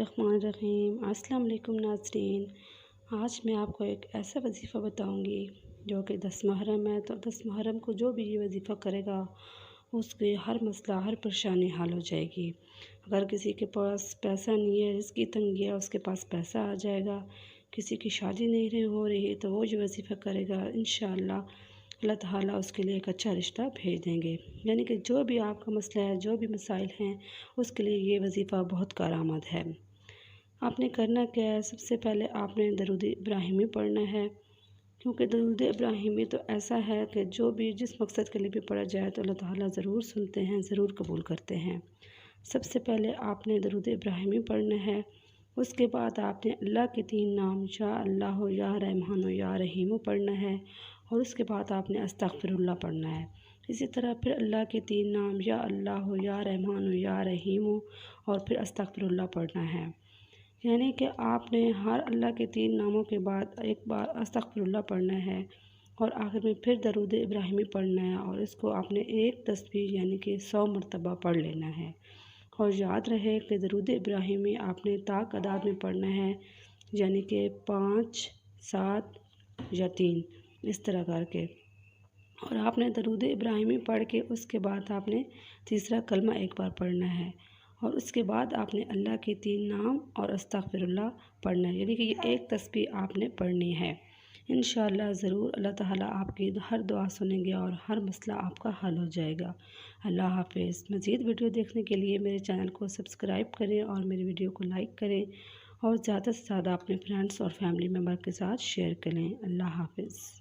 बिस्मिल्लाहिर्रहमानिर्रहीम। अस्सलाम वालेकुम नाज़रीन। आज मैं आपको एक ऐसा वजीफ़ा बताऊंगी जो कि 10 मुहर्रम है। तो 10 मुहर्रम को जो भी ये वजीफ़ा करेगा उसके हर मसला हर परेशानी हल हो जाएगी। अगर किसी के पास पैसा नहीं है, रिज़्क़ की तंगी है, उसके पास पैसा आ जाएगा। किसी की शादी नहीं हो रही तो वो जो वजीफ़ा करेगा इंशाअल्लाह अल्लाह ताला उसके लिए एक अच्छा रिश्ता भेज देंगे। यानी कि जो भी आपका मसला है, जो भी मसाइल हैं, उसके लिए ये वजीफ़ा बहुत कारआमद है। आपने करना क्या है, सबसे पहले आपने दरूद इब्राहिमी पढ़ना है, क्योंकि दरूद इब्राहिमी तो ऐसा है कि जो भी जिस मकसद के लिए भी पढ़ा जाए तो अल्लाह ताला ज़रूर सुनते हैं, ज़रूर कबूल करते हैं। सबसे पहले आपने दरूद इब्राहिमी पढ़ना है। उसके बाद आपने अल्लाह के 3 नाम या अल्लाह या रहमान या रहीम पढ़ना है, और उसके बाद आपने अस्तगफिरुल्लाह पढ़ना है। इसी तरह फिर अल्लाह के 3 नाम या अल्लाह या रहमान या रहीम और फिर अस्तगफिरुल्लाह पढ़ना है। यानी कि आपने हर अल्लाह के 3 नामों के बाद एक बार अस्तगफिरुल्लाह पढ़ना है और आखिर में फिर दरूद इब्राहिमी पढ़ना है, और इसको आपने एक तस्बीह यानी कि 100 मरतबा पढ़ लेना है। और याद रहे कि दरूद इब्राहिमी आपने ताक़दाद में पढ़ना है, यानी कि 5, 7 या 3 इस तरह करके। और आपने दरूद इब्राहिमी पढ़ के उसके बाद आपने तीसरा कलमा एक बार पढ़ना है, और उसके बाद आपने अल्लाह के 3 नाम और अस्तगफिरुल्लाह पढ़ना है। यानी कि ये एक तस्बीह आपने पढ़नी है। इंशाअल्लाह ज़रूर अल्लाह ताला आपकी हर दुआ सुनेंगे और हर मसला आपका हल हो जाएगा। अल्लाह हाफ़िज़। मज़ीद वीडियो देखने के लिए मेरे चैनल को सब्सक्राइब करें और मेरी वीडियो को लाइक करें, और ज़्यादा से ज़्यादा अपने फ्रेंड्स और फैमिली मेम्बर के साथ शेयर करें। अल्लाह हाफ़िज़।